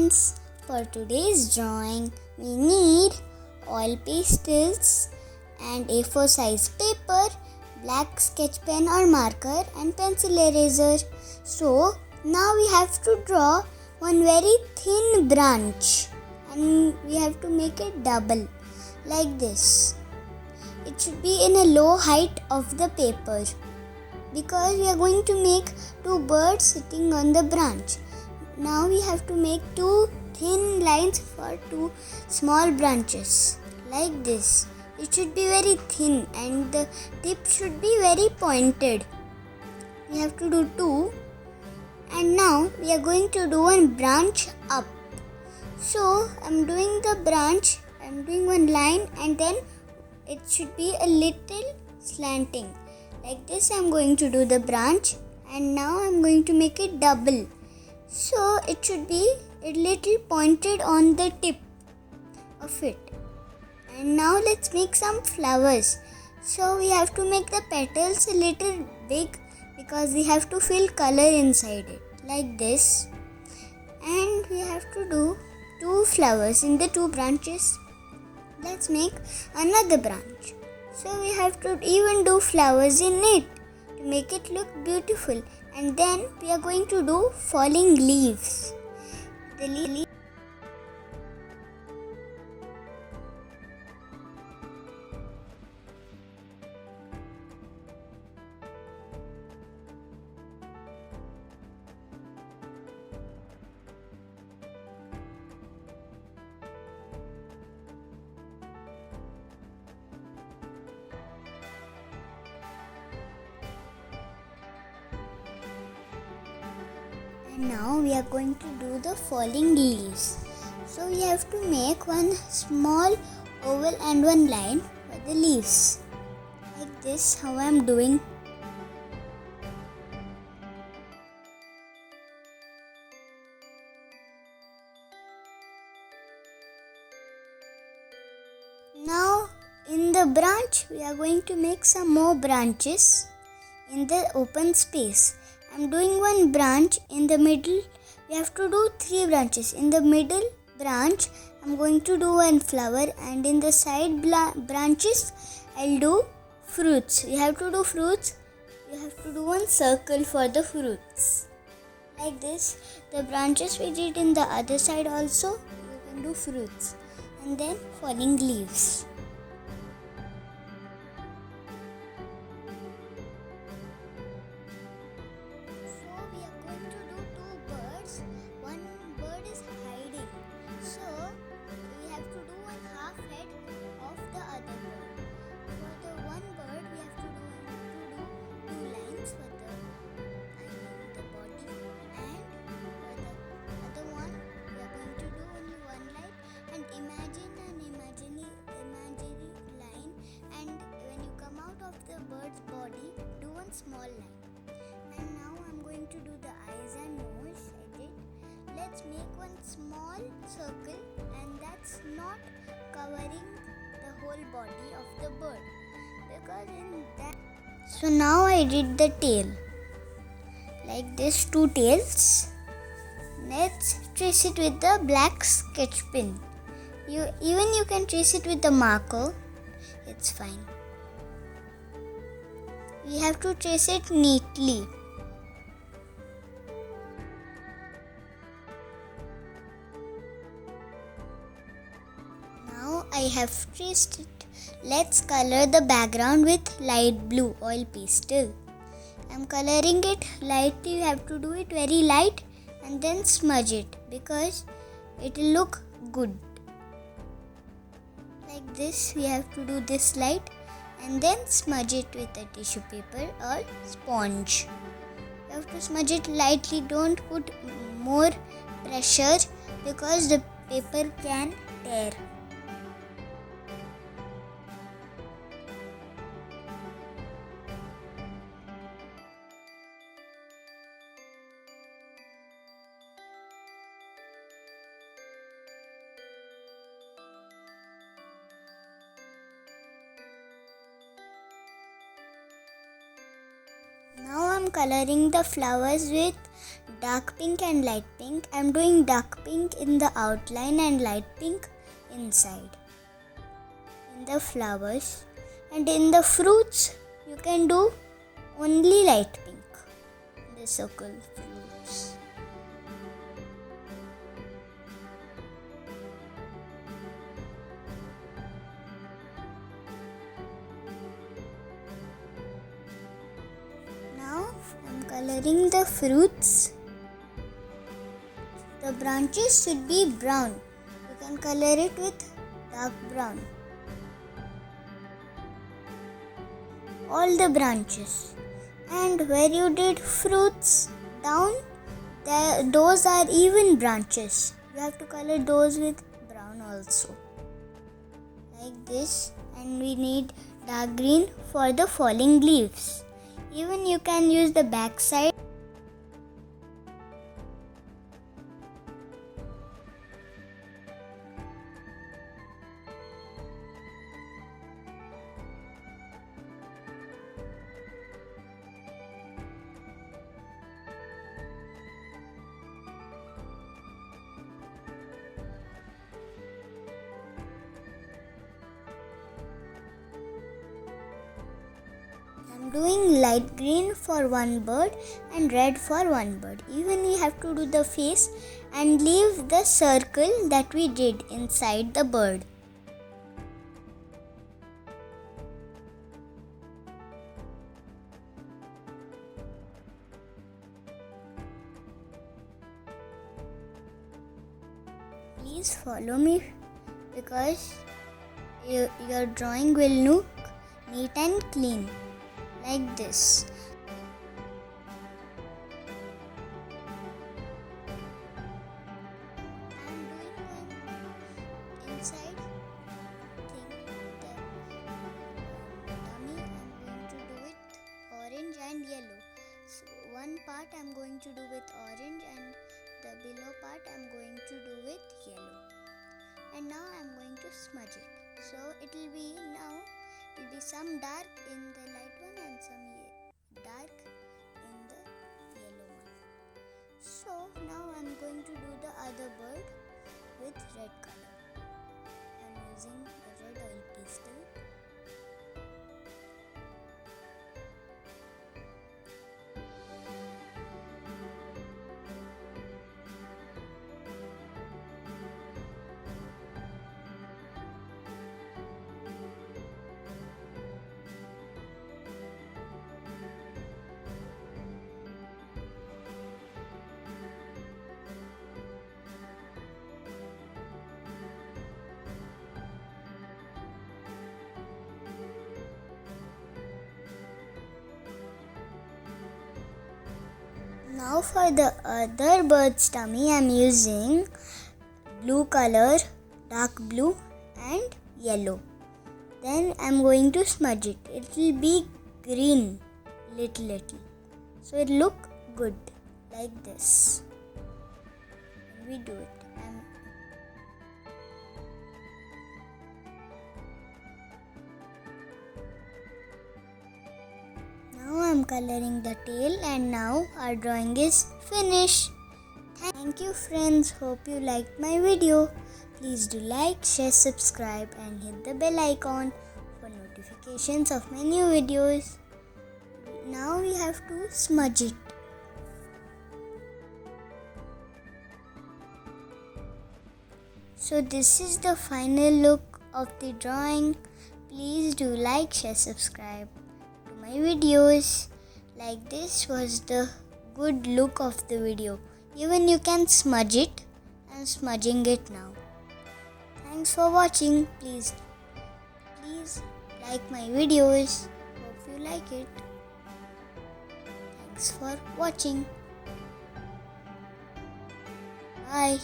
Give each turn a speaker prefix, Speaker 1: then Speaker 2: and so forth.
Speaker 1: friends, for today's drawing we need oil pastels and A4 size paper, black sketch pen or marker and pencil eraser. So now we have to draw one very thin branch and we have to make it double like this. It should be in a low height of the paper because we are going to make two birds sitting on the branch. Now we have to make two thin lines for two small branches like this. It should be very thin and the tip should be very pointed. We have to do two, and now we are going to do one branch up. So I'm doing the branch, I'm doing one line and then it should be a little slanting. Like this I'm going to do the branch, and now I'm going to make it double. So it should be a little pointed on the tip of it. And now let's make some flowers. So we have to make the petals a little big because we have to fill color inside it like this. And we have to do two flowers in the two branches. Let's make another branch. So we have to even do flowers in it to make it look beautiful. And then we are going to do falling leaves. The leaves. And now we are going to do the falling leaves. So we have to make one small oval and one line for the leaves. Like this, how I am doing. Now in the branch, we are going to make some more branches in the open space. I'm doing one branch in the middle. We have to do three branches. In the middle branch, I'm going to do one flower, and in the side branches, I'll do fruits. We have to do fruits. We have to do one circle for the fruits. Like this. The branches we did in the other side also, you can do fruits. And then falling leaves. Small line. And now I'm going to do the eyes and nose. I did. Let's make one small circle, and that's not covering the whole body of the bird, because in that. So now I did the tail like this, two tails. Let's trace it with the black sketch pen. You can trace it with the marker. It's fine. We have to trace it neatly. Now I have traced it. Let's color the background with light blue oil pastel. I'm coloring it lightly. You have to do it very light and then smudge it because it will look good. Like this, we have to do this light. And then smudge it with a tissue paper or sponge. You have to smudge it lightly, don't put more pressure because the paper can tear. Now I'm coloring the flowers with dark pink and light pink. I'm doing dark pink in the outline and light pink inside in the flowers. And in the fruits you can do only light pink in the circle fruits. Now I'm coloring the fruits. The branches should be brown. You can color it with dark brown. All the branches. And where you did fruits down, those are even branches. You have to color those with brown also. Like this. And we need dark green for the falling leaves. Even you can use the back side. I'm doing light green for one bird and red for one bird. Even we have to do the face and leave the circle that we did inside the bird. Please follow me because your drawing will look neat and clean. Like this. I'm doing one inside thing, the dummy. I'm going to do it orange and yellow. So one part I'm going to do with orange and the below part I'm going to do with yellow. And now I'm going to smudge it. So it will be some dark in the light one and some dark in the yellow one. So now I'm going to do the other bird with red color. I'm using the red oil pastel. Now for the other bird's tummy, I am using blue color, dark blue and yellow. Then I am going to smudge it. It will be green little. So it look good like this. We do it. Now I am coloring the tail and now our drawing is finished. Thank you friends. Hope you liked my video. Please do like, share, subscribe and hit the bell icon for notifications of my new videos. Now we have to smudge it. So this is the final look of the drawing. Please do like, share, subscribe to my videos. Like this was the good look of the video. Even you can smudge it. I'm smudging it now. Thanks for watching. Please like my videos. Hope you like it. Thanks for watching. Bye.